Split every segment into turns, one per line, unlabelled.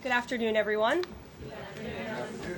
Good afternoon, everyone.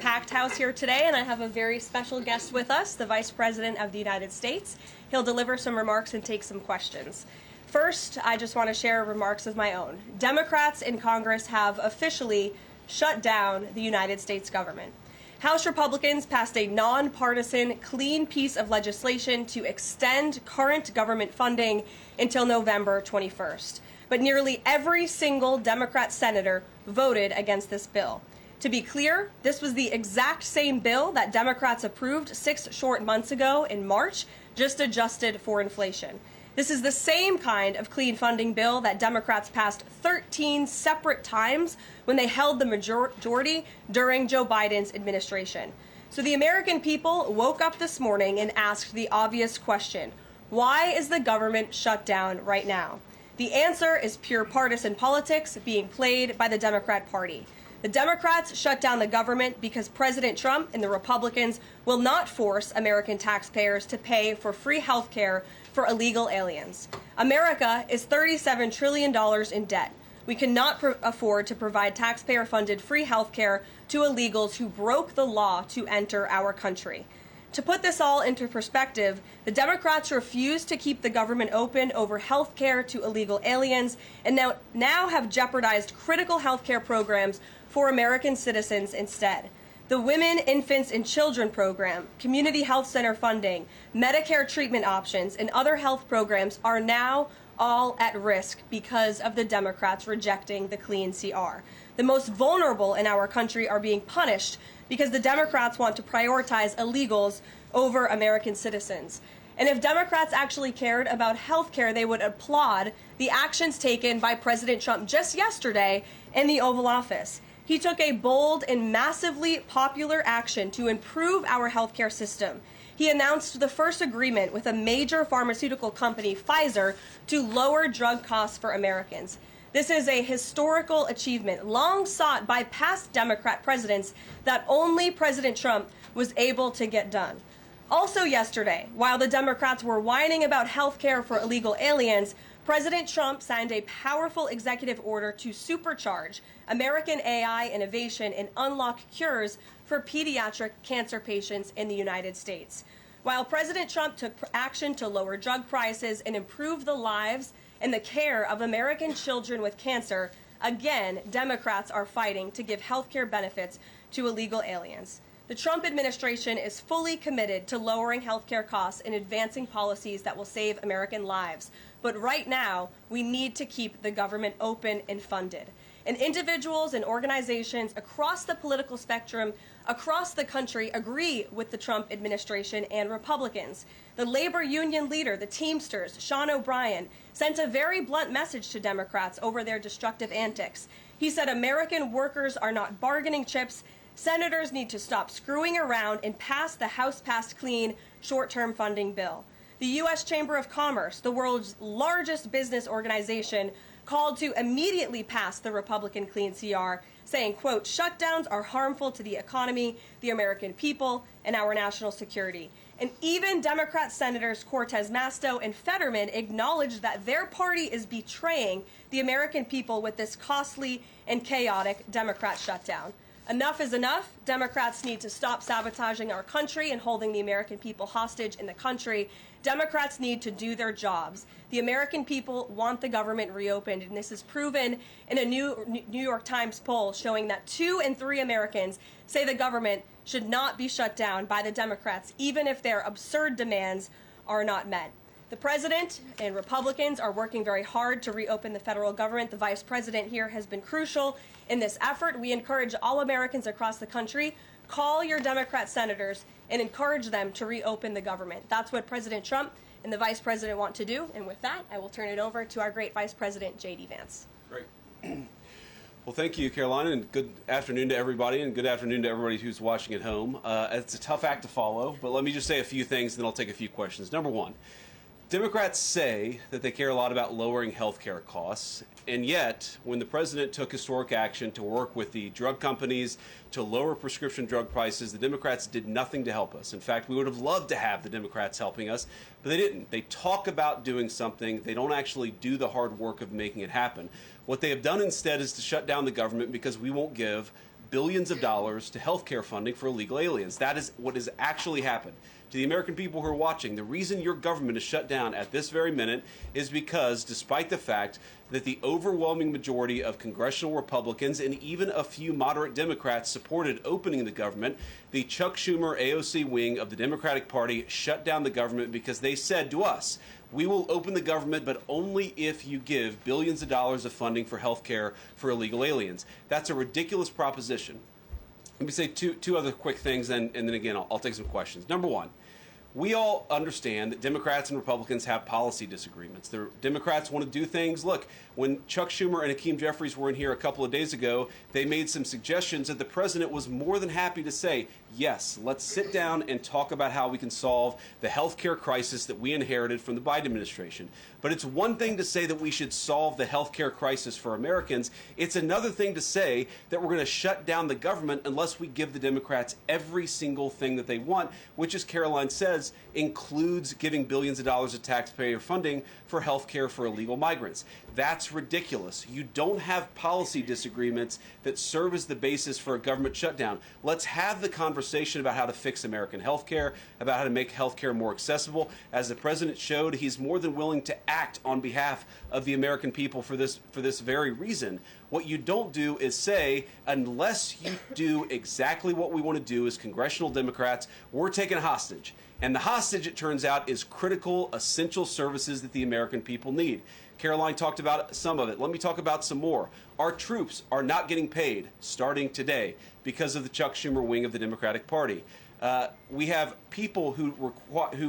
Packed house here today, and I have a very special guest with us, the Vice President of the United States. He'll deliver some remarks and take some questions. First, I just want to share remarks of my own. Democrats in Congress have officially shut down the United States government. House Republicans passed a nonpartisan, clean piece of legislation to extend current government funding until November 21st. But nearly every single Democrat senator voted against this bill. To be clear, this was the exact same bill that Democrats approved 6 short months ago in March, just adjusted for inflation. This is the same kind of clean funding bill that Democrats passed 13 separate times when they held the majority during Joe Biden's administration. So the American people woke up this morning and asked the obvious question: why is the government shut down right now? The answer is pure partisan politics being played by the Democrat Party. The Democrats shut down the government because President Trump and the Republicans will not force American taxpayers to pay for free health care for illegal aliens. America is $37 trillion in debt. We cannot afford to provide taxpayer-funded free health care to illegals who broke the law to enter our country. To put this all into perspective, the Democrats refused to keep the government open over health care to illegal aliens and now have jeopardized critical health care programs for American citizens instead. The Women, Infants, and Children program, community health center funding, Medicare treatment options, and other health programs are now all at risk because of the Democrats rejecting the Clean CR. The most vulnerable in our country are being punished because the Democrats want to prioritize illegals over American citizens. And if Democrats actually cared about health care, they would applaud the actions taken by President Trump just yesterday in the Oval Office. He took a bold and massively popular action to improve our healthcare system. He announced the first agreement with a major pharmaceutical company, Pfizer, to lower drug costs for Americans. This is a historical achievement long sought by past Democrat presidents that only President Trump was able to get done. Also yesterday, while the Democrats were whining about health care for illegal aliens, President Trump signed a powerful executive order to supercharge American AI innovation and unlock cures for pediatric cancer patients in the United States. While President Trump took action to lower drug prices and improve the lives and the care of American children with cancer, again, Democrats are fighting to give health care benefits to illegal aliens. The Trump administration is fully committed to lowering health care costs and advancing policies that will save American lives. But right now, we need to keep the government open and funded. And individuals and organizations across the political spectrum, across the country, agree with the Trump administration and Republicans. The labor union leader, the Teamsters, Sean O'Brien, sent a very blunt message to Democrats over their destructive antics. He said American workers are not bargaining chips. Senators need to stop screwing around and pass the House-passed clean short-term funding bill. The U.S. Chamber of Commerce, the world's largest business organization, called to immediately pass the Republican Clean CR, saying, quote, shutdowns are harmful to the economy, the American people, and our national security. And even Democrat Senators Cortez Masto and Fetterman acknowledged that their party is betraying the American people with this costly and chaotic Democrat shutdown. Enough is enough. Democrats need to stop sabotaging our country and holding the American people hostage in the country. Democrats need to do their jobs. The American people want the government reopened, and this is proven in a New York Times poll showing that 2 in 3 Americans say the government should not be shut down by the Democrats, even if their absurd demands are not met. The president and Republicans are working very hard to reopen the federal government. The vice president here has been crucial in this effort. We encourage all Americans across the country, call your Democrat senators and encourage them to reopen the government. That's what President Trump and the vice president want to do. And with that, I will turn it over to our great vice president, J.D. Vance.
Great. Well, thank you, Carolina, and good afternoon to everybody, and good afternoon to everybody who's watching at home. It's a tough act to follow, but let me just say a few things, and then I'll take a few questions. Number one, Democrats say that they care a lot about lowering health care costs, and yet, when the president took historic action to work with the drug companies to lower prescription drug prices, the Democrats did nothing to help us. In fact, we would have loved to have the Democrats helping us, but they didn't. They talk about doing something. They don't actually do the hard work of making it happen. What they have done instead is to shut down the government because we won't give billions of dollars to health care funding for illegal aliens. That is what has actually happened. To the American people who are watching, the reason your government is shut down at this very minute is because, despite the fact that the overwhelming majority of congressional Republicans and even a few moderate Democrats supported opening the government, the Chuck Schumer AOC wing of the Democratic Party shut down the government because they said to us, we will open the government, but only if you give billions of dollars of funding for health care for illegal aliens. That's a ridiculous proposition. Let me say two other quick things, and then again, I'll take some questions. Number one, we all understand that Democrats and Republicans have policy disagreements. The Democrats want to do things. Look, when Chuck Schumer and Hakeem Jeffries were in here a couple of days ago, they made some suggestions that the president was more than happy to say, yes, let's sit down and talk about how we can solve the health care crisis that we inherited from the Biden administration. But it's one thing to say that we should solve the health care crisis for Americans. It's another thing to say that we're going to shut down the government unless we give the Democrats every single thing that they want, which, as Caroline says, includes giving billions of dollars of taxpayer funding for health care for illegal migrants. That's ridiculous. You don't have policy disagreements that serve as the basis for a government shutdown. Let's have the conversation about how to fix American health care, about how to make health care more accessible. As the president showed, he's more than willing to act on behalf of the American people for this very reason. What you don't do is say, unless you do exactly what we want to do as congressional Democrats, we're taking hostage. And the hostage, it turns out, is critical, essential services that the American people need. Caroline talked about some of it. Let me talk about some more. Our troops are not getting paid starting today because of the Chuck Schumer wing of the Democratic Party. We have people who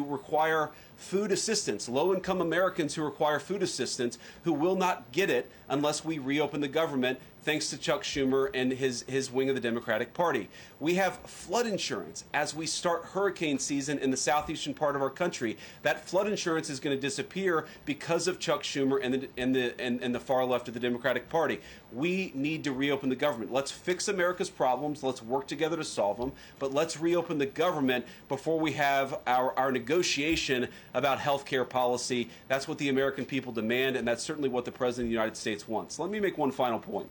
require food assistance, low-income Americans who require food assistance, who will not get it unless we reopen the government, thanks to Chuck Schumer and his wing of the Democratic Party. We have flood insurance as we start hurricane season in the southeastern part of our country. That flood insurance is going to disappear because of Chuck Schumer and the far left of the Democratic Party. We need to reopen the government. Let's fix America's problems. Let's work together to solve them. But let's reopen the government before we have our negotiation about health care policy. That's what the American people demand, and that's certainly what the President of the United States wants. Let me make one final point.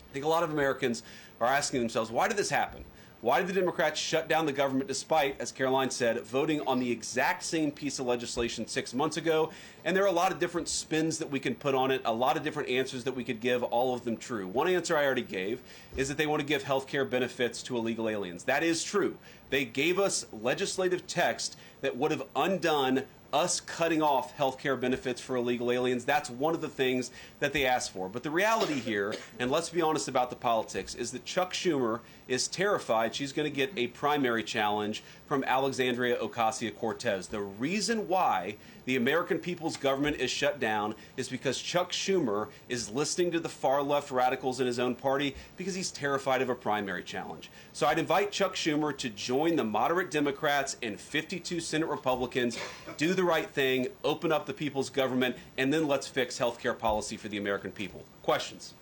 I think a lot of Americans are asking themselves, why did this happen? Why did the Democrats shut down the government despite, as Caroline said, voting on the exact same piece of legislation 6 months ago? And there are a lot of different spins that we can put on it, a lot of different answers that we could give, all of them true. One answer I already gave is that they want to give health care benefits to illegal aliens. That is true. They gave us legislative text that would have undone us cutting off health care benefits for illegal aliens. That's one of the things that they asked for. But the reality here, and let's be honest about the politics, is that Chuck Schumer is terrified she's going to get a primary challenge from Alexandria Ocasio-Cortez. The reason why the American people's government is shut down is because Chuck Schumer is listening to the far left radicals in his own party because he's terrified of a primary challenge. So I'd invite Chuck Schumer to join the moderate Democrats and 52 Senate Republicans, do the right thing, open up the people's government, and then let's fix health care policy for the American people. Questions?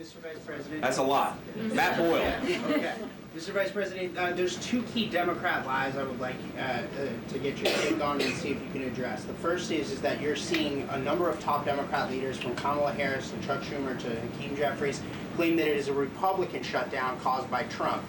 Mr. Vice President.
That's a lot. Matt Boyle.
Okay. Mr. Vice President, there's two key Democrat lies I would like to get your take on and see if you can address. The first is that you're seeing a number of top Democrat leaders, from Kamala Harris to Chuck Schumer to Hakeem Jeffries, claim that it is a Republican shutdown caused by Trump.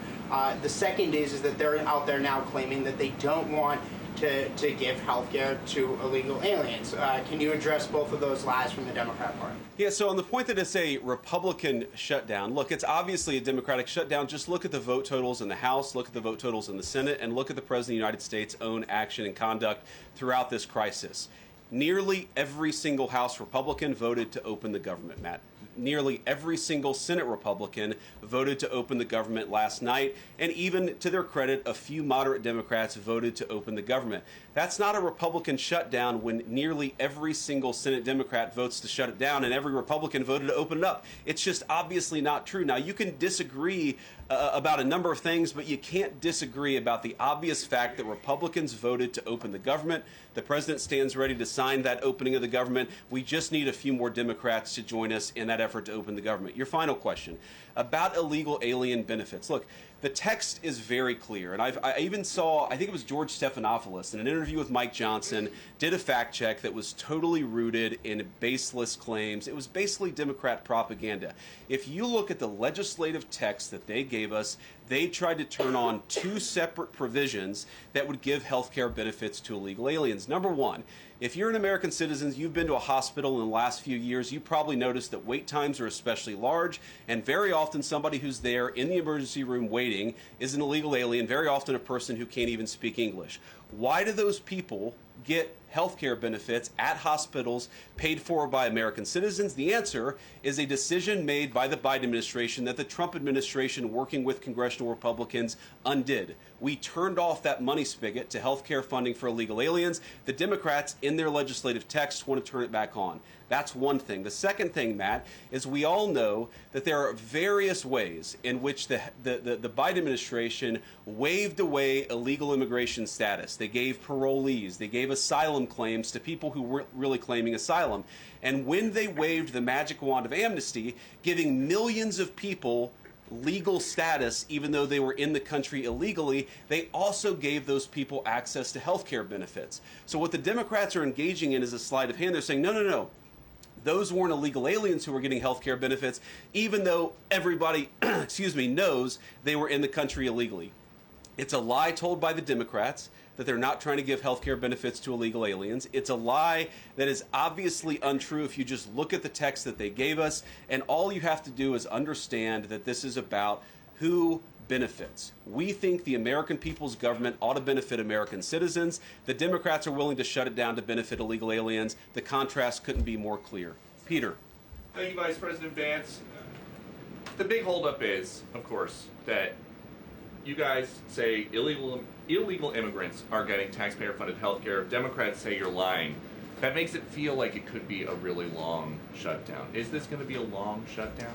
The second is that they're out there now claiming that they don't want to give health care to illegal aliens. Can you address both of those lies from the Democrat Party?
Yeah, so on the point that it's a Republican shutdown, look, it's obviously a Democratic shutdown. Just look at the vote totals in the House, look at the vote totals in the Senate, and look at the President of the United States' own action and conduct throughout this crisis. Nearly every single House Republican voted to open the government, Matt. Nearly every single Senate Republican voted to open the government last night, and even to their credit, a few moderate Democrats voted to open the government. That's not a Republican shutdown when nearly every single Senate Democrat votes to shut it down and every Republican voted to open it up. It's just obviously not true. Now, you can disagree about a number of things, but you can't disagree about the obvious fact that Republicans voted to open the government. The president stands ready to sign that opening of the government. We just need a few more Democrats to join us in that effort to open the government. Your final question about illegal alien benefits. Look, the text is very clear, and I even saw, I think it was George Stephanopoulos in an interview with Mike Johnson, did a fact check that was totally rooted in baseless claims. It was basically Democrat propaganda. If you look at the legislative text that they gave us, they tried to turn on two separate provisions that would give health care benefits to illegal aliens. Number one, if you're an American citizen, you've been to a hospital in the last few years, you probably noticed that wait times are especially large, and very often somebody who's there in the emergency room waiting is an illegal alien, very often a person who can't even speak English. Why do those people get health care benefits at hospitals paid for by American citizens? The answer is a decision made by the Biden administration that the Trump administration, working with congressional Republicans, undid. We turned off that money spigot to health care funding for illegal aliens. The Democrats, in their legislative text, want to turn it back on. That's one thing. The second thing, Matt, is we all know that there are various ways in which the Biden administration waved away illegal immigration status. They gave parolees, they gave asylum claims to people who weren't really claiming asylum. And when they waved the magic wand of amnesty, giving millions of people legal status even though they were in the country illegally, they also gave those people access to health care benefits. So what the Democrats are engaging in is a sleight of hand. They're saying, no, no, no. Those weren't illegal aliens who were getting health care benefits, even though everybody, knows they were in the country illegally. It's a lie told by the Democrats that they're not trying to give health care benefits to illegal aliens. It's a lie that is obviously untrue if you just look at the text that they gave us, and all you have to do is understand that this is about who benefits. We think the American people's government ought to benefit American citizens. The Democrats are willing to shut it down to benefit illegal aliens. The contrast couldn't be more clear. Peter.
Thank you, Vice President Vance. The big holdup is, of course, that you guys say illegal immigrants are getting taxpayer-funded health care. Democrats say you're lying. That makes it feel like it could be a really long shutdown. Is this going to be a long shutdown?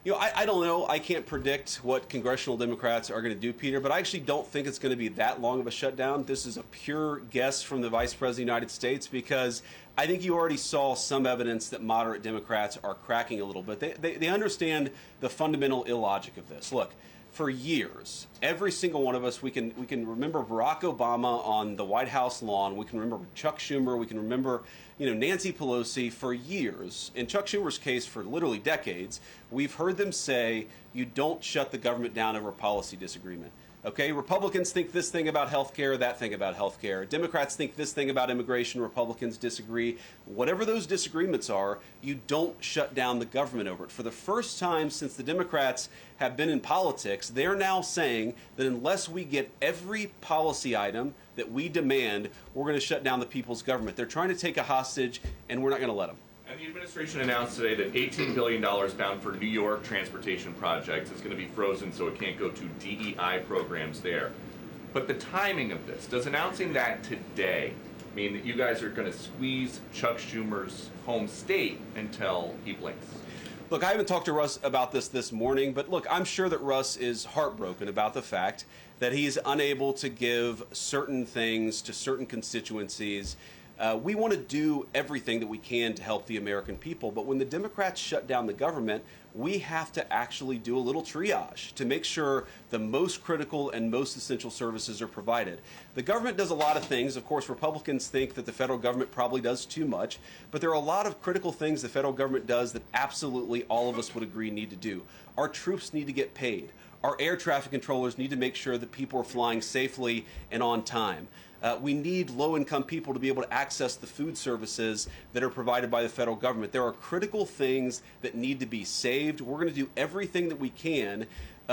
You know, I don't know. I can't predict what congressional Democrats are going to do, Peter, but I actually don't think it's going to be that long of a shutdown. This is a pure guess from the Vice President of the United States because I think you already saw some evidence that moderate Democrats are cracking a little bit. They understand the fundamental illogic of this. Look, for years, every single one of us, we can remember Barack Obama on the White House lawn. We can remember Chuck Schumer. We can remember, Nancy Pelosi for years. In Chuck Schumer's case, for literally decades, we've heard them say, you don't shut the government down over a policy disagreement. Okay, Republicans think this thing about health care, that thing about health care. Democrats think this thing about immigration. Republicans disagree. Whatever those disagreements are, you don't shut down the government over it. For the first time since the Democrats have been in politics, they're now saying that unless we get every policy item that we demand, we're going to shut down the people's government. They're trying to take a hostage, and we're not going to let them.
And the administration announced today that $18 billion bound for New York transportation projects is going to be frozen so it can't go to DEI programs there. But the timing of this, does announcing that today mean that you guys are going to squeeze Chuck Schumer's home state until he blinks?
Look, I haven't talked to Russ about this morning, but look, I'm sure that Russ is heartbroken about the fact that he's unable to give certain things to certain constituencies. We want to do everything that we can to help the American people, but when the Democrats shut down the government, we have to actually do a little triage to make sure the most critical and most essential services are provided. The government does a lot of things. Of course, Republicans think that the federal government probably does too much, but there are a lot of critical things the federal government does that absolutely all of us would agree need to do. Our troops need to get paid. Our air traffic controllers need to make sure that people are flying safely and on time. We need low-income people to be able to access the food services that are provided by the federal government. There are critical things that need to be saved. We're going to do everything that we can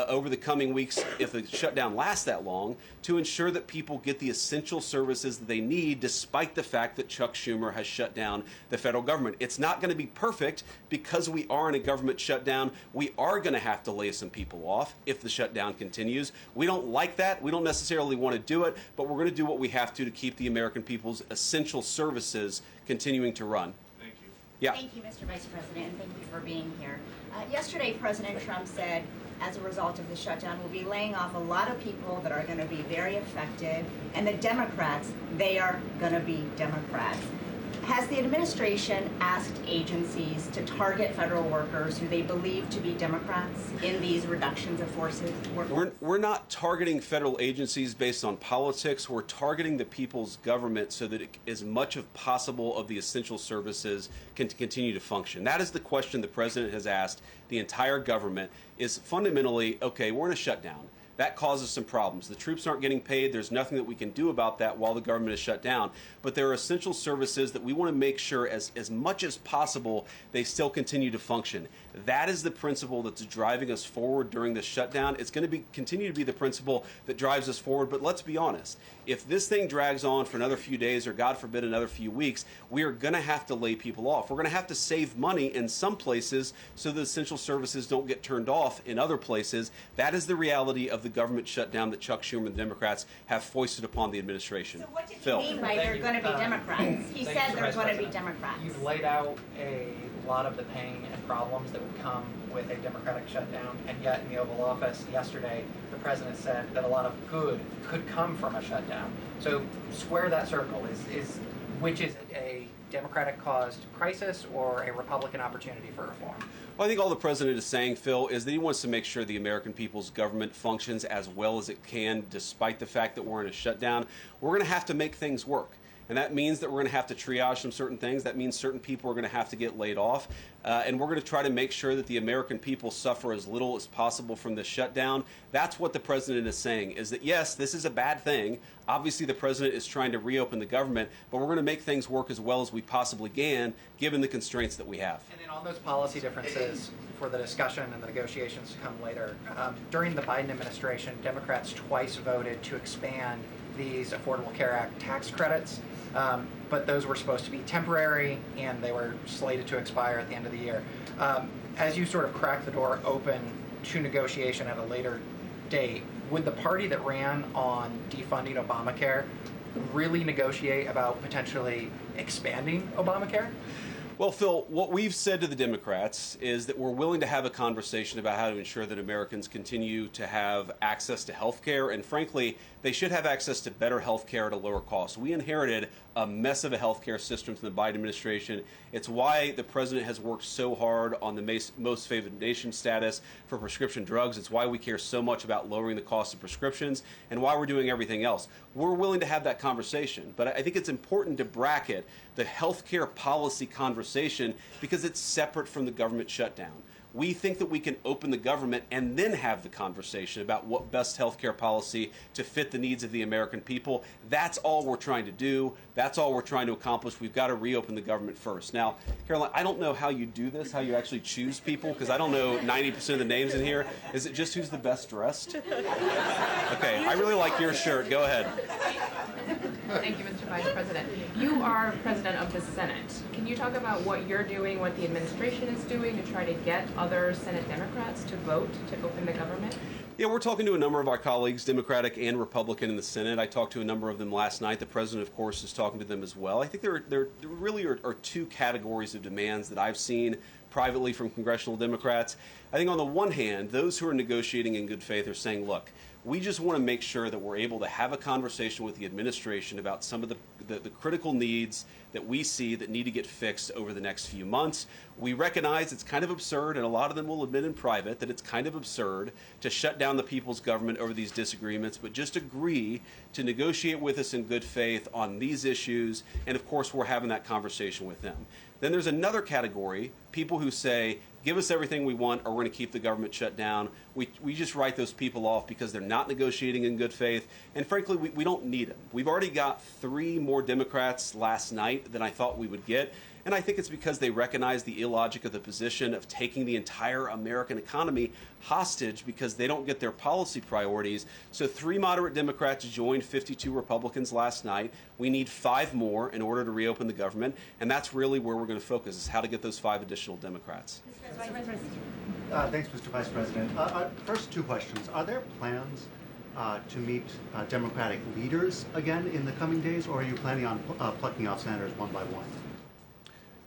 over the coming weeks, if the shutdown lasts that long, to ensure that people get the essential services that they need, despite the fact that Chuck Schumer has shut down the federal government. It's not going to be perfect because we are in a government shutdown. We are going to have to lay some people off if the shutdown continues. We don't like that. We don't necessarily want to do it, but we're going to do what we have to keep the American people's essential services continuing to run.
Thank you.
Yeah.
Thank you, Mr. Vice President, and thank you for being here. Yesterday, President Trump said, as a result of the shutdown, we'll be laying off a lot of people that are going to be very affected, and the Democrats, they are going to be Democrats. Has the administration asked agencies to target federal workers who they believe to be Democrats in these reductions of forces?
We're not targeting federal agencies based on politics. We're targeting the people's government so that as much as possible of the essential services can continue to function. That is the question the president has asked the entire government, is fundamentally, okay, we're in a shutdown. That causes some problems. The troops aren't getting paid. There's nothing that we can do about that while the government is shut down. But there are essential services that we want to make sure as much as possible they still continue to function. That is the principle that's driving us forward during this shutdown. It's going to continue to be the principle that drives us forward. But let's be honest. If this thing drags on for another few days or, God forbid, another few weeks, we are going to have to lay people off. We're going to have to save money in some places so the essential services don't get turned off in other places. That is the reality of the government shutdown that Chuck Schumer and the Democrats have foisted upon the administration.
So what did
Phil.
he mean by they're going to be Democrats? He said they're going to be Democrats.
You've laid out a lot of the pain and problems that would come with a Democratic shutdown, and yet in the Oval Office yesterday, the president said that a lot of good could come from a shutdown. So square that circle. Which is it, a Democratic-caused crisis or a Republican opportunity for reform?
Well, I think all the president is saying, Phil, is that he wants to make sure the American people's government functions as well as it can, despite the fact that we're in a shutdown. We're going to have to make things work. And that means that we're going to have to triage some certain things. That means certain people are going to have to get laid off. And we're going to try to make sure that the American people suffer as little as possible from this shutdown. That's what the president is saying, is that, yes, this is a bad thing. Obviously, the president is trying to reopen the government, but we're going to make things work as well as we possibly can, given the constraints that we have.
And then on those policy differences for the discussion and the negotiations to come later, during the Biden administration, Democrats twice voted to expand these Affordable Care Act tax credits, but those were supposed to be temporary and they were slated to expire at the end of the year. As you sort of crack the door open to negotiation at a later date, would the party that ran on defunding Obamacare really negotiate about potentially expanding Obamacare?
Well, Phil, what we've said to the Democrats is that we're willing to have a conversation about how to ensure that Americans continue to have access to health care, and frankly, they should have access to better health care at a lower cost. We inherited a mess of a health care system from the Biden administration. It's why the president has worked so hard on the most favored nation status for prescription drugs. It's why we care so much about lowering the cost of prescriptions and why we're doing everything else. We're willing to have that conversation, but I think it's important to bracket the health care policy conversation because it's separate from the government shutdown. We think that we can open the government and then have the conversation about what best healthcare policy to fit the needs of the American people. That's all we're trying to do. That's all we're trying to accomplish. We've got to reopen the government first. Now, Caroline, I don't know how you do this, how you actually choose people, because I don't know 90% of the names in here. Is it just who's the best dressed? Okay, I really like your shirt. Go ahead.
Thank you, Mr. Vice President. You are President of the Senate. Can you talk about what you're doing, what the administration is doing to try to get other Senate Democrats to vote to open the government?
Yeah, we're talking to a number of our colleagues, Democratic and Republican, in the Senate. I talked to a number of them last night. The president, of course, is talking to them as well. I think there really are two categories of demands that I've seen privately from congressional Democrats. I think on the one hand, those who are negotiating in good faith are saying, look, we just want to make sure that we're able to have a conversation with the administration about some of the critical needs that we see that need to get fixed over the next few months. We recognize it's kind of absurd, and a lot of them will admit in private that it's kind of absurd to shut down the people's government over these disagreements, but just agree to negotiate with us in good faith on these issues, and of course we're having that conversation with them. Then there's another category, people who say, give us everything we want or we're going to keep the government shut down. We just write those people off because they're not negotiating in good faith. And frankly, we don't need them. We've already got 3 more Democrats last night than I thought we would get. And I think it's because they recognize the illogic of the position of taking the entire American economy hostage because they don't get their policy priorities. So 3 moderate Democrats joined 52 Republicans last night. We need 5 more in order to reopen the government. And that's really where we're going to focus, is how to get those 5 additional Democrats.
Thanks, Mr. Vice President. First 2 questions. Are there plans to meet Democratic leaders again in the coming days, or are you planning on plucking off senators one by one?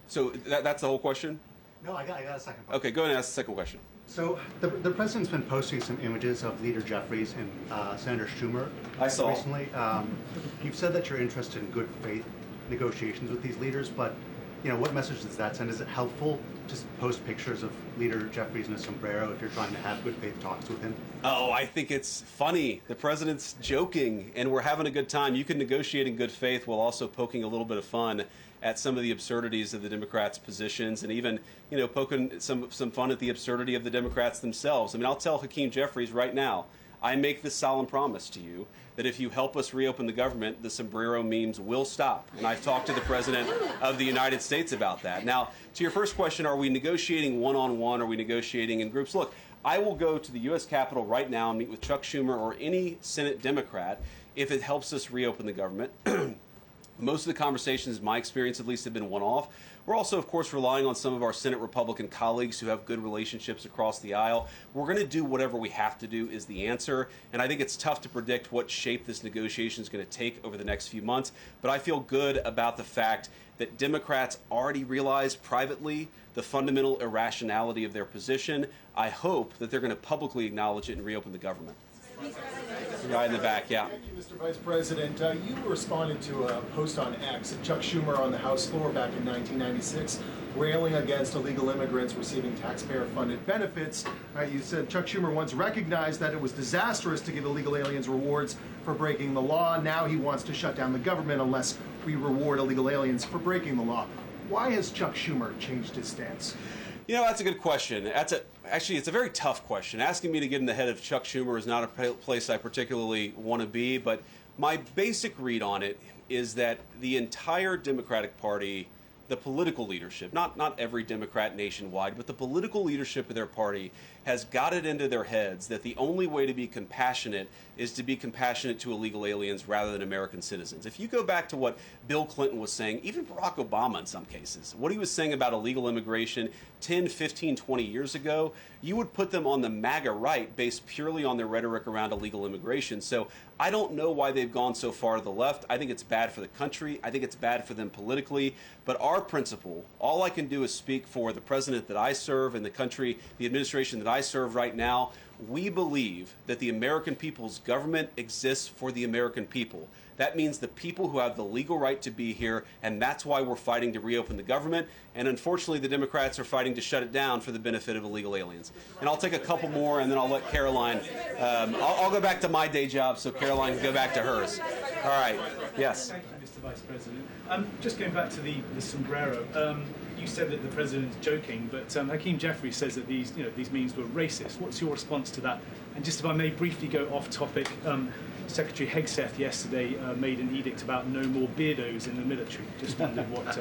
So that's the whole question?
No, I got a second part.
Okay, go ahead and ask the second question.
So the president's been posting some images of Leader Jeffries and Senator Schumer.
I saw.
Recently. You've said that you're interested in good faith negotiations with these leaders, but what message does that send? Is it helpful to post pictures of Leader Jeffries in a sombrero if you're trying to have good faith talks with him?
Oh, I think it's funny. The president's joking, and we're having a good time. You can negotiate in good faith while also poking a little bit of fun at some of the absurdities of the Democrats' positions, and even, poking some fun at the absurdity of the Democrats themselves. I mean, I'll tell Hakeem Jeffries right now, I make this solemn promise to you that if you help us reopen the government, the sombrero memes will stop. And I've talked to the President of the United States about that. Now, to your first question, are we negotiating one-on-one? Are we negotiating in groups? Look, I will go to the U.S. Capitol right now and meet with Chuck Schumer or any Senate Democrat if it helps us reopen the government. Most of the conversations, in my experience at least, have been one-off. We're also, of course, relying on some of our Senate Republican colleagues who have good relationships across the aisle. We're going to do whatever we have to do is the answer. And I think it's tough to predict what shape this negotiation is going to take over the next few months. But I feel good about the fact that Democrats already realize privately the fundamental irrationality of their position. I hope that they're going to publicly acknowledge it and reopen the government. Right in the back, yeah.
Thank you, Mr. Vice President. You responded to a post on X of Chuck Schumer on the House floor back in 1996, railing against illegal immigrants receiving taxpayer-funded benefits. You said Chuck Schumer once recognized that it was disastrous to give illegal aliens rewards for breaking the law. Now he wants to shut down the government unless we reward illegal aliens for breaking the law. Why has Chuck Schumer changed his stance?
That's a good question. Actually, it's a very tough question. Asking me to get in the head of Chuck Schumer is not a place I particularly want to be, but my basic read on it is that the entire Democratic Party, the political leadership, not every Democrat nationwide, but the political leadership of their party has got it into their heads that the only way to be compassionate is to be compassionate to illegal aliens rather than American citizens. If you go back to what Bill Clinton was saying, even Barack Obama in some cases, what he was saying about illegal immigration 10, 15, 20 years ago, you would put them on the MAGA right based purely on their rhetoric around illegal immigration. So I don't know why they've gone so far to the left. I think it's bad for the country. I think it's bad for them politically. But our principle, all I can do is speak for the president that I serve and the country, the administration that I serve right now. We believe that the American people's government exists for the American people. That means the people who have the legal right to be here, and that's why we're fighting to reopen the government. And unfortunately, the Democrats are fighting to shut it down for the benefit of illegal aliens. And I'll take a couple more, and then I'll let Caroline. I'll go back to my day job so Caroline can go back to hers. All right. Yes.
Thank you, Mr. Vice President. Just going back to the sombrero. You said that the president is joking, but Hakeem Jeffries says that these memes were racist. What's your response to that? And just if I may briefly go off topic, Secretary Hegseth yesterday made an edict about no more beardos in the military. Just wondered what.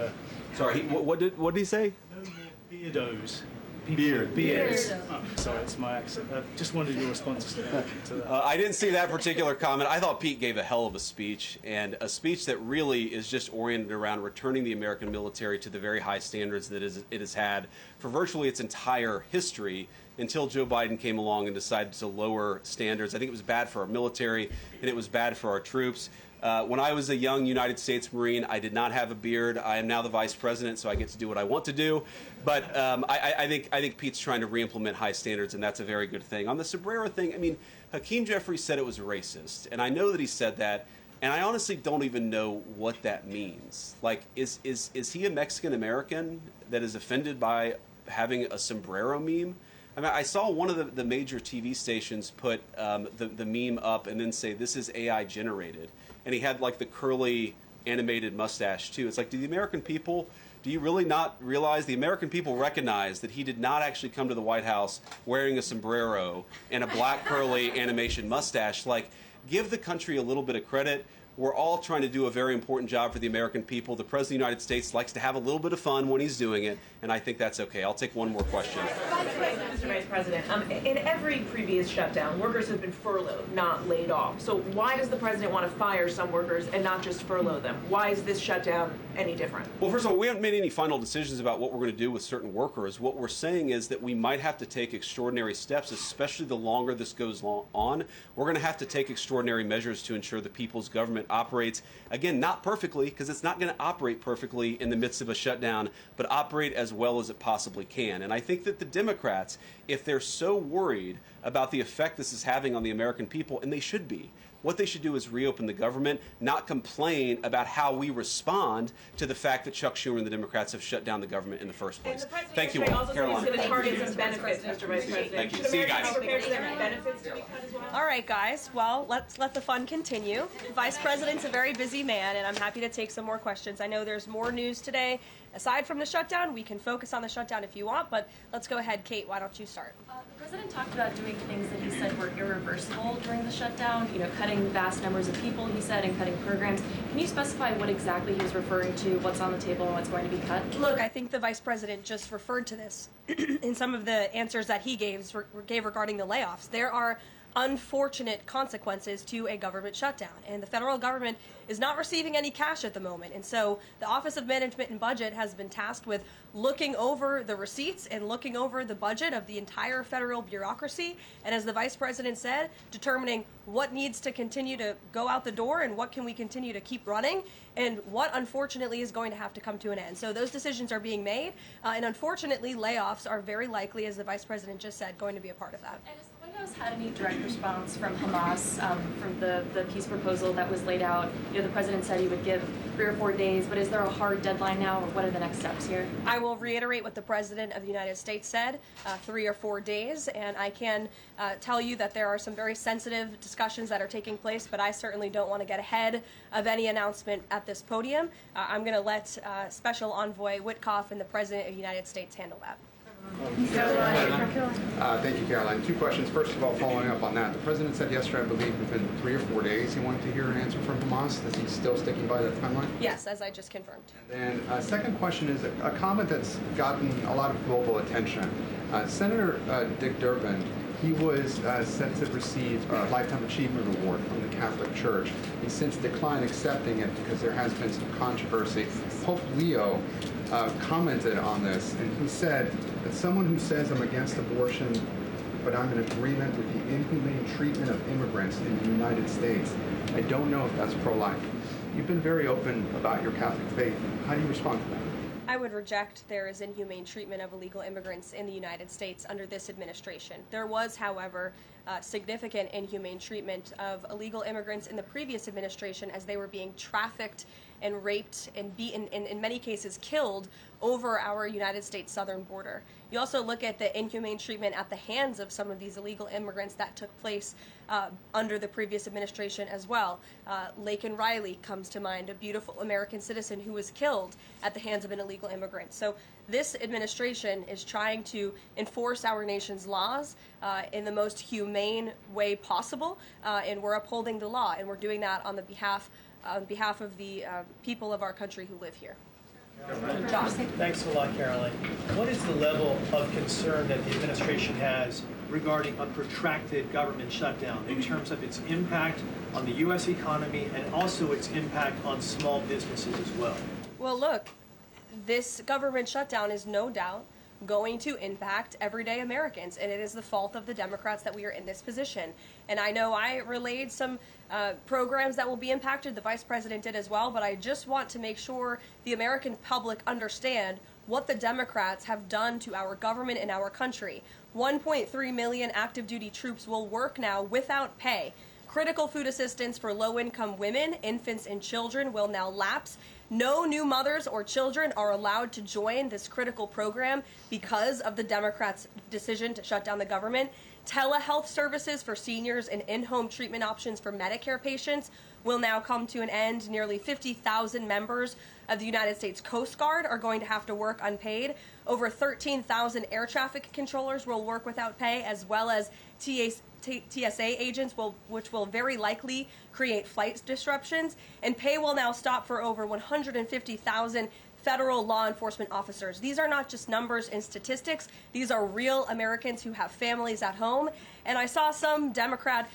Sorry, what did he say?
No more beardos.
Beards.
Oh, sorry, it's my accent. Just wondered your response to that.
I didn't see that particular comment. I thought Pete gave a hell of a speech, and a speech that really is just oriented around returning the American military to the very high standards that it has had for virtually its entire history until Joe Biden came along and decided to lower standards. I think it was bad for our military, and it was bad for our troops. When I was a young United States Marine, I did not have a beard. I am now the vice president, so I get to do what I want to do. But I think Pete's trying to re-implement high standards, and that's a very good thing. On the sombrero thing, I mean, Hakeem Jeffries said it was racist, and I know that he said that, and I honestly don't even know what that means. Like, is he a Mexican American that is offended by having a sombrero meme? I mean, I saw one of the major TV stations put the meme up and then say, this is AI generated. And he had like the curly animated mustache too. It's like, do you really not realize the American people recognize that he did not actually come to the White House wearing a sombrero and a black curly animation mustache? Like, give the country a little bit of credit. We're all trying to do a very important job for the American people. The President of the United States likes to have a little bit of fun when he's doing it, and I think that's okay. I'll take one more question.
Mr. Vice President, in every previous shutdown, workers have been furloughed, not laid off. So why does the President want to fire some workers and not just furlough them? Why is this shutdown any different?
Well, first of all, we haven't made any final decisions about what we're going to do with certain workers. What we're saying is that we might have to take extraordinary steps, especially the longer this goes on. We're going to have to take extraordinary measures to ensure the people's government operates, again, not perfectly, because it's not going to operate perfectly in the midst of a shutdown, but operate as well as it possibly can. And I think that the Democrats, if they're so worried about the effect this is having on the American people, and they should be, what they should do is reopen the government, not complain about how we respond to the fact that Chuck Schumer and the Democrats have shut down the government in the first place. Thank you all.
Also said he's going to target some benefits, Mr. Vice President.
Thank you.
Should
See you
Americans
guys.
prepare for their benefits to be cut as well?
All right, guys. Well, let's let the fun continue. Vice President's a very busy man, and I'm happy to take some more questions. I know there's more news today. Aside from the shutdown, we can focus on the shutdown if you want, but let's go ahead. Kate, why don't you start?
The president talked about doing things that he said were irreversible during the shutdown, cutting vast numbers of people, he said, and cutting programs. Can you specify what exactly he was referring to, what's on the table, and what's going to be cut?
Look, I think the Vice President just referred to this in some of the answers that he gave regarding the layoffs. There are unfortunate consequences to a government shutdown, and the federal government is not receiving any cash at the moment, and so the Office of Management and Budget has been tasked with looking over the receipts and looking over the budget of the entire federal bureaucracy, and as the Vice President said, determining what needs to continue to go out the door and what can we continue to keep running and what unfortunately is going to have to come to an end. So those decisions are being made, and unfortunately layoffs are very likely, as the Vice President just said, going to be a part of that.
And has the White House had any direct response from Hamas, from the peace proposal that was laid out? The president said he would give 3 or 4 days, but is there a hard deadline now, or what are the next steps here?
I will reiterate what the President of the United States said, 3 or 4 days, and I can tell you that there are some very sensitive discussions that are taking place, but I certainly don't want to get ahead of any announcement at this podium. I'm going to let Special Envoy Witkoff and the President of the United States handle that.
Thank you, Caroline. 2 questions. First of all, following up on that, the president said yesterday, I believe, within 3 or 4 days he wanted to hear an answer from Hamas. Is he still sticking by that timeline?
Yes, as I just confirmed.
And then second question is a comment that's gotten a lot of global attention. Senator Dick Durbin, he was set to receive a Lifetime Achievement Award from the Catholic Church. He's since declined accepting it because there has been some controversy. Pope Leo commented on this, and he said that someone who says I'm against abortion, but I'm in agreement with the inhumane treatment of immigrants in the United States, I don't know if that's pro-life. You've been very open about your Catholic faith. How do you respond to that?
I would reject there is inhumane treatment of illegal immigrants in the United States under this administration. There was, however, significant inhumane treatment of illegal immigrants in the previous administration as they were being trafficked and raped and beaten, and in many cases killed, over our United States southern border. You also look at the inhumane treatment at the hands of some of these illegal immigrants that took place under the previous administration as well. Laken Riley comes to mind, a beautiful American citizen who was killed at the hands of an illegal immigrant. So this administration is trying to enforce our nation's laws in the most humane way possible, and we're upholding the law, and we're doing that on behalf of the people of our country who live here.
Josh. Thanks a lot, Caroline. What is the level of concern that the administration has regarding a protracted government shutdown in terms of its impact on the U.S. economy and also its impact on small businesses as well?
Well, look, this government shutdown is no doubt going to impact everyday Americans, and it is the fault of the Democrats that we are in this position. And I know I relayed some programs that will be impacted, the Vice President did as well, but I just want to make sure the American public understand what the Democrats have done to our government and our country. 1.3 million active duty troops will work now without pay. Critical food assistance for low-income women, infants, and children will now lapse. No new mothers or children are allowed to join this critical program because of the Democrats' decision to shut down the government. Telehealth services for seniors and in-home treatment options for Medicare patients will now come to an end. Nearly 50,000 members of the United States Coast Guard are going to have to work unpaid. Over 13,000 air traffic controllers will work without pay, as well as TSA agents, which will very likely create flight disruptions. And pay will now stop for over 150,000 federal law enforcement officers. These are not just numbers and statistics. These are real Americans who have families at home. And I saw some Democrat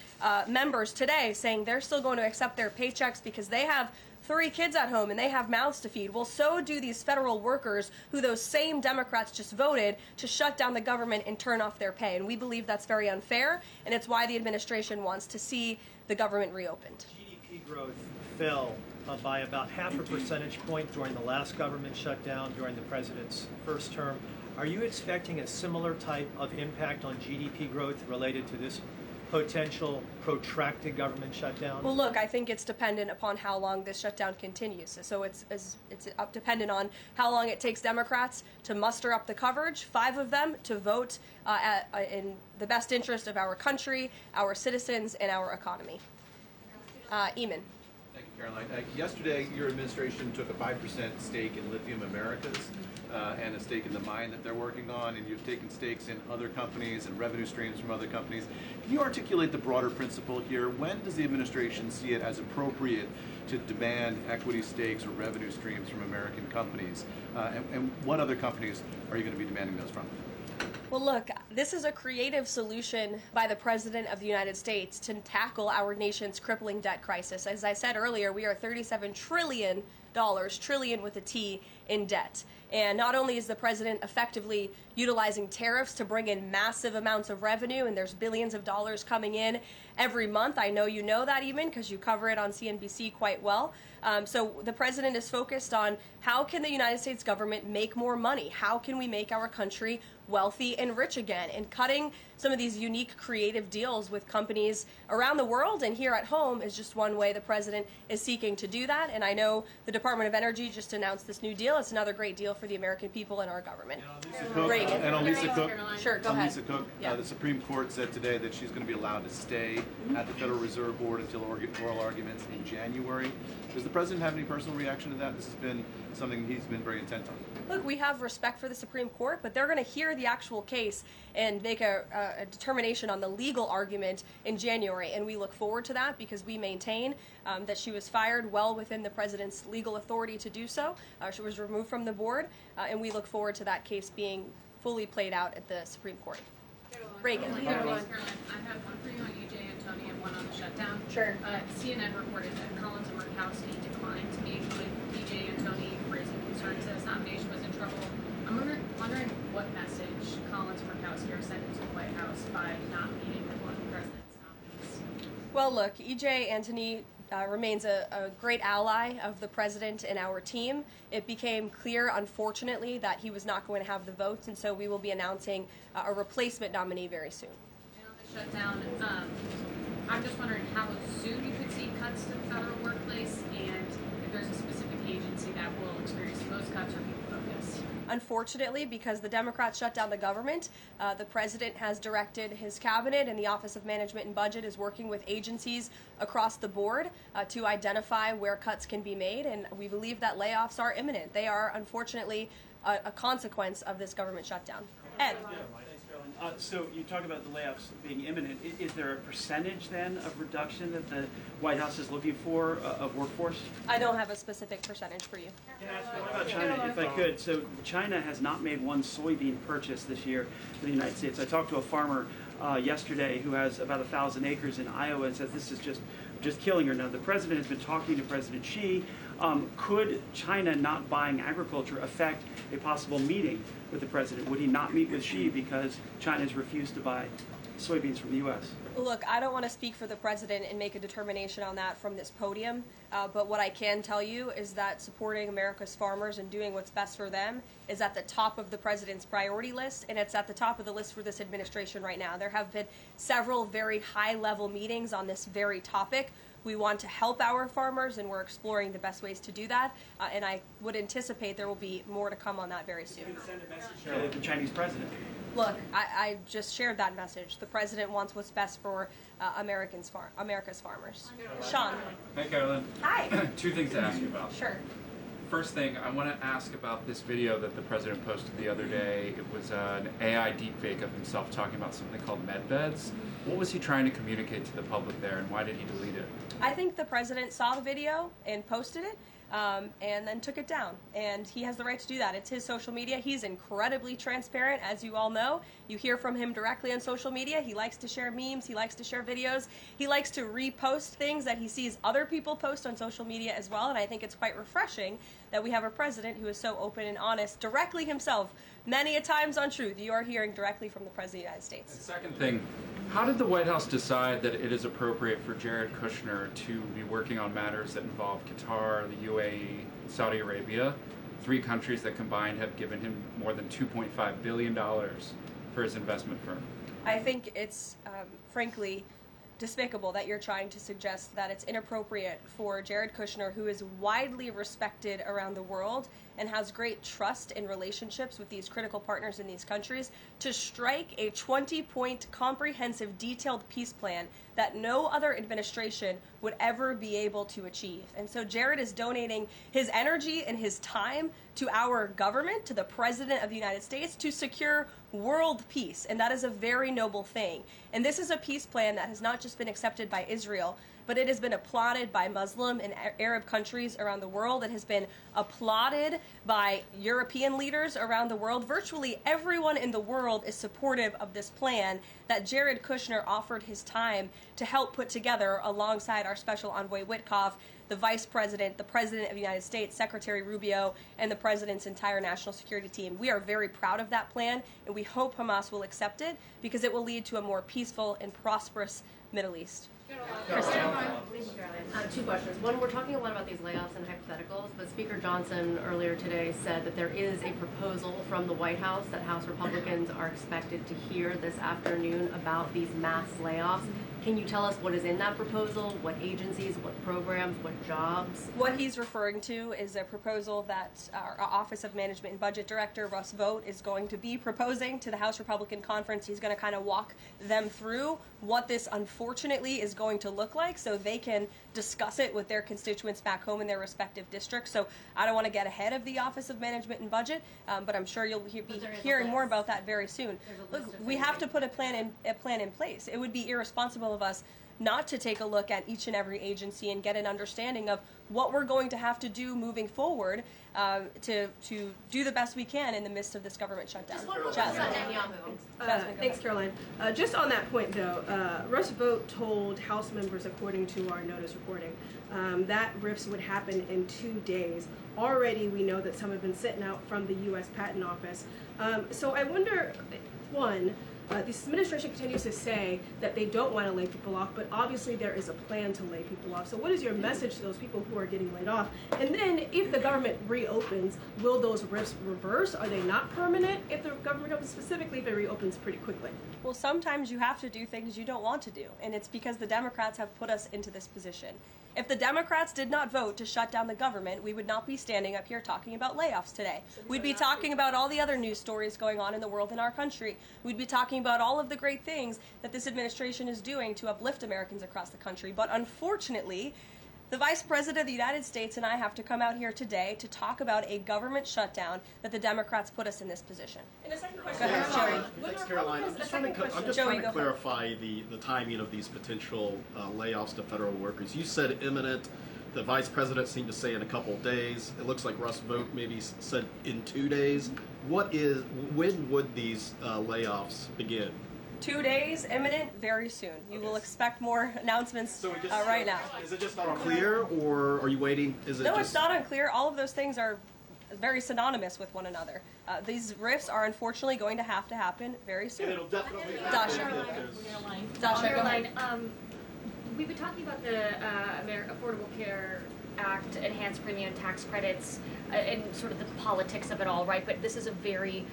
members today saying they're still going to accept their paychecks because they have 3 kids at home and they have mouths to feed. Well, so do these federal workers who those same Democrats just voted to shut down the government and turn off their pay. And we believe that's very unfair, and it's why the administration wants to see the government reopened.
GDP growth fell by about half a percentage point during the last government shutdown during the president's first term. Are you expecting a similar type of impact on GDP growth related to this potential protracted government shutdown?
Well, look, I think it's dependent upon how long this shutdown continues. So it's dependent on how long it takes Democrats to muster up the coverage, 5 of them, to vote in the best interest of our country, our citizens, and our economy. Eamon.
Thank you, Caroline. Yesterday, your administration took a 5% stake in Lithium Americas and a stake in the mine that they're working on, and you've taken stakes in other companies and revenue streams from other companies. Can you articulate the broader principle here? When does the administration see it as appropriate to demand equity stakes or revenue streams from American companies? And what other companies are you going to be demanding those from?
Well, look, this is a creative solution by the President of the United States to tackle our nation's crippling debt crisis. As I said earlier, we are $37 trillion, trillion with a T, in debt. And not only is the president effectively utilizing tariffs to bring in massive amounts of revenue, and there's billions of dollars coming in every month. I know you know that, even because you cover it on CNBC quite well. So the president is focused on how can the United States government make more money? How can we make our country wealthy and rich again? And cutting some of these unique creative deals with companies around the world and here at home is just one way the president is seeking to do that. And I know the Department of Energy just announced this new deal. It's another great deal for the American people and our government.
And on Lisa Cook,
Sure, go ahead.
Lisa Cook,
Yeah.
the Supreme Court said today that she's going to be allowed to stay at the Federal Reserve Board until oral arguments in January. Does the president have any personal reaction to that? This has been something he's been very intent on.
Look, we have respect for the Supreme Court, but they're going to hear the actual case and make a determination on the legal argument in January. And we look forward to that because we maintain that she was fired well within the president's legal authority to do so. She was removed from the board, and we look forward to that case being fully played out at the Supreme Court. Reagan.
Caroline, I have one for you on EJ Antoni and one on the shutdown.
Sure.
CNN reported that Collins and Murkowski declined to meet with EJ Antoni, raising concerns that his nomination was in trouble. I'm wondering what message Collins and Murkowski are sending to the White House by not meeting with one of the president's nominees.
Well, look, EJ Antoni remains a great ally of the president and our team. It became clear, unfortunately, that he was not going to have the votes, and so we will be announcing a replacement nominee very soon.
And on the shutdown, I'm just wondering how soon you could see cuts to the federal workplace, and if there's a specific agency that will experience the most cuts or be focused.
Unfortunately, because the Democrats shut down the government, the president has directed his cabinet, and the Office of Management and Budget is working with agencies across the board to identify where cuts can be made, and we believe that layoffs are imminent. They are, unfortunately, a consequence of this government shutdown. Ed.
So you talk about the layoffs being imminent. Is there a percentage then of reduction that the White House is looking for of workforce?
I don't have a specific percentage for you.
What about China, if I could? So China has not made one soybean purchase this year for the United States. I talked to a farmer yesterday who has about 1,000 acres in Iowa and says this is just killing her. Now, the president has been talking to President Xi. Could China not buying agriculture affect a possible meeting with the president? Would he not meet with Xi because China has refused to buy soybeans from the U.S.?
Look, I don't want to speak for the president and make a determination on that from this podium, but what I can tell you is that supporting America's farmers and doing what's best for them is at the top of the president's priority list, and it's at the top of the list for this administration right now. There have been several very high-level meetings on this very topic. We want to help our farmers, and we're exploring the best ways to do that, and I would anticipate there will be more to come on that very soon.
To the Chinese president.
Look, I just shared that message. The president wants what's best for America's farmers. Sean.
Hey, Carolyn.
Hi.
2 things to ask you about.
Sure.
First thing, I want to ask about this video that the president posted the other day. It was an AI deepfake of himself talking about something called med beds. What was he trying to communicate to the public there, and why did he delete it?
I think the president saw the video and posted it. and then took it down. And he has the right to do that. It's his social media. He's incredibly transparent, as you all know. You hear from him directly on social media. He likes to share memes. He likes to share videos. He likes to repost things that he sees other people post on social media as well. And I think it's quite refreshing that we have a president who is so open and honest directly himself. Many a times on Truth, you are hearing directly from the President of the United States.
Second thing, how did the White House decide that it is appropriate for Jared Kushner to be working on matters that involve Qatar, the UAE, Saudi Arabia, 3 countries that combined have given him more than $2.5 billion for his investment firm?
I think it's, frankly, despicable that you're trying to suggest that it's inappropriate for Jared Kushner, who is widely respected around the world and has great trust in relationships with these critical partners in these countries, to strike a 20-point comprehensive detailed peace plan that no other administration would ever be able to achieve. And so Jared is donating his energy and his time to our government, to the President of the United States, to secure world peace. And that is a very noble thing. And this is a peace plan that has not just been accepted by Israel, but it has been applauded by Muslim and Arab countries around the world. It has been applauded by European leaders around the world. Virtually everyone in the world is supportive of this plan that Jared Kushner offered his time to help put together alongside our Special Envoy Witkoff, the Vice President, the President of the United States, Secretary Rubio, and the President's entire national security team. We are very proud of that plan, and we hope Hamas will accept it because it will lead to a more peaceful and prosperous Middle East.
Two questions. One, we're talking a lot about these layoffs and hypotheticals, but Speaker Johnson earlier today said that there is a proposal from the White House that House Republicans are expected to hear this afternoon about these mass layoffs. Can you tell us what is in that proposal? What agencies, what programs, what jobs?
What he's referring to is a proposal that our Office of Management and Budget Director, Russ Vought, is going to be proposing to the House Republican Conference. He's going to kind of walk them through what this unfortunately is going to look like so they can discuss it with their constituents back home in their respective districts. So I don't want to get ahead of the Office of Management and Budget, but I'm sure you'll be hearing more about that very soon. Look, we have to put a plan in place. It would be irresponsible of us not to take a look at each and every agency and get an understanding of what we're going to have to do moving forward to do the best we can in the midst of this government shutdown.
Thanks, Caroline. Just on that point, though, Russ Vought told House members, according to our notice reporting, that RIFs would happen in 2 days. Already, we know that some have been sitting out from the U.S. Patent Office. So I wonder, one, this administration continues to say that they don't want to lay people off, but obviously there is a plan to lay people off. So what is your message to those people who are getting laid off? And then if the government reopens, will those RIFs reverse? Are they not permanent if the government reopens? Specifically, if it reopens pretty quickly.
Well, sometimes you have to do things you don't want to do, and it's because the Democrats have put us into this position. If the Democrats did not vote to shut down the government, we would not be standing up here talking about layoffs today. We'd be talking about all the other news stories going on in the world in our country. We'd be talking about all of the great things that this administration is doing to uplift Americans across the country. But unfortunately, the Vice President of the United States and I have to come out here today to talk about a government shutdown that the Democrats put us in this position.
And a second question.
Go ahead, Joey.
Thanks, Caroline. I'm just trying to clarify the timing of these potential layoffs to federal workers. You said imminent. The Vice President seemed to say in a couple of days. It looks like Russ Vought maybe said in 2 days. When would these layoffs begin?
2 days, imminent, very soon. You will expect more announcements right now.
Is it just not unclear, or are you waiting?
No, it's not unclear. All of those things are very synonymous with one another. These RIFs are unfortunately going to have to happen very soon.
And it'll definitely
Caroline, we've been talking about the Affordable Care Act, enhanced premium tax credits, and sort of the politics of it all, right? But this is a very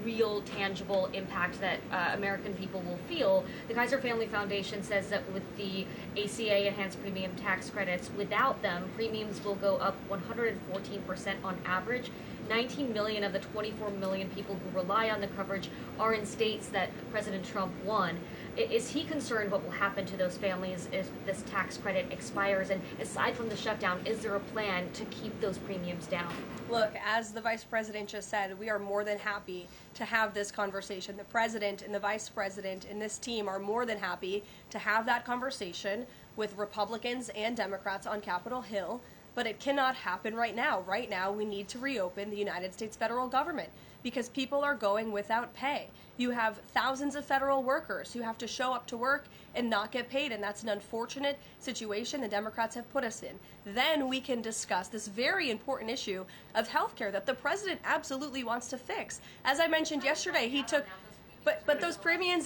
real, tangible impact that American people will feel. The Kaiser Family Foundation says that with the ACA enhanced premium tax credits, without them, premiums will go up 114% on average. 19 million of the 24 million people who rely on the coverage are in states that President Trump won. Is he concerned what will happen to those families if this tax credit expires? And aside from the shutdown, is there a plan to keep those premiums down?
Look, as the Vice President just said, we are more than happy to have this conversation. The President and the Vice President and this team are more than happy to have that conversation with Republicans and Democrats on Capitol Hill. but it cannot happen right now. Right now, we need to reopen the United States federal government because people are going without pay. You have thousands of federal workers who have to show up to work and not get paid, and that's an unfortunate situation the Democrats have put us in. Then we can discuss this very important issue of health care that the president absolutely wants to fix. As I mentioned yesterday, he took... But those premiums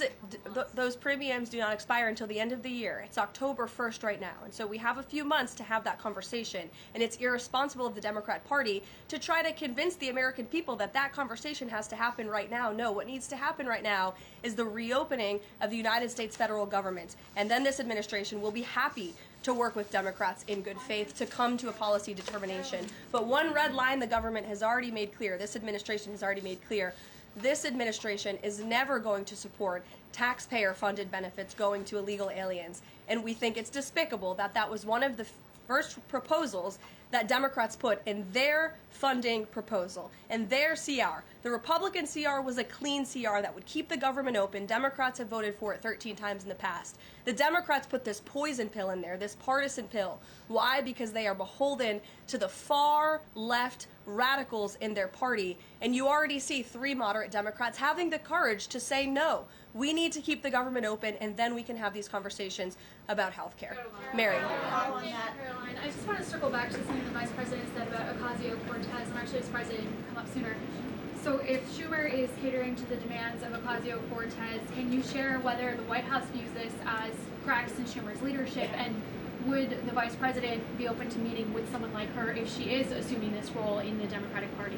do not expire until the end of the year. It's October 1st right now. And so we have a few months to have that conversation. And it's irresponsible of the Democrat Party to try to convince the American people that that conversation has to happen right now. No, what needs to happen right now is the reopening of the United States federal government. And then this administration will be happy to work with Democrats in good faith to come to a policy determination. But one red line the government has already made clear, this administration has already made clear, this administration is never going to support taxpayer-funded benefits going to illegal aliens. And we think it's despicable that that was one of the first proposals that Democrats put in their funding proposal, in their CR. The Republican CR was a clean CR that would keep the government open. Democrats have voted for it 13 times in the past. The Democrats put this poison pill in there, this partisan pill. Why? Because they are beholden to the far left radicals in their party. And you already see 3 moderate Democrats having the courage to say no. We need to keep the government open, and then we can have these conversations about health care. Mary.
Thank you, Caroline. I just want to circle back to something the Vice President said about Ocasio-Cortez, and actually this President can come up sooner. So if Schumer is catering to the demands of Ocasio-Cortez, can you share whether the White House views this as cracks in Schumer's leadership, and would the Vice President be open to meeting with someone like her if she is assuming this role in the Democratic Party?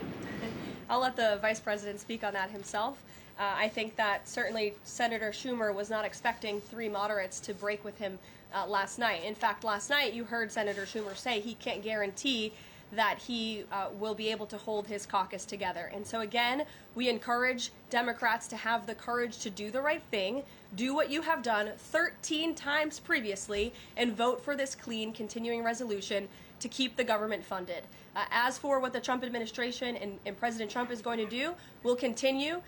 I'll let the Vice President speak on that himself. I think that certainly Senator Schumer was not expecting 3 moderates to break with him last night. In fact, last night you heard Senator Schumer say he can't guarantee that he will be able to hold his caucus together. And so again, we encourage Democrats to have the courage to do the right thing, do what you have done 13 times previously, and vote for this clean continuing resolution to keep the government funded. As for what the Trump administration and President Trump is going to do, we'll continue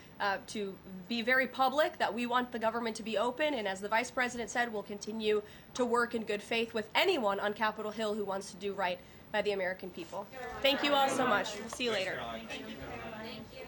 to be very public that we want the government to be open, and as the Vice President said, we'll continue to work in good faith with anyone on Capitol Hill who wants to do right by the American people. Thank you all so much. We'll see you later.
Thank you.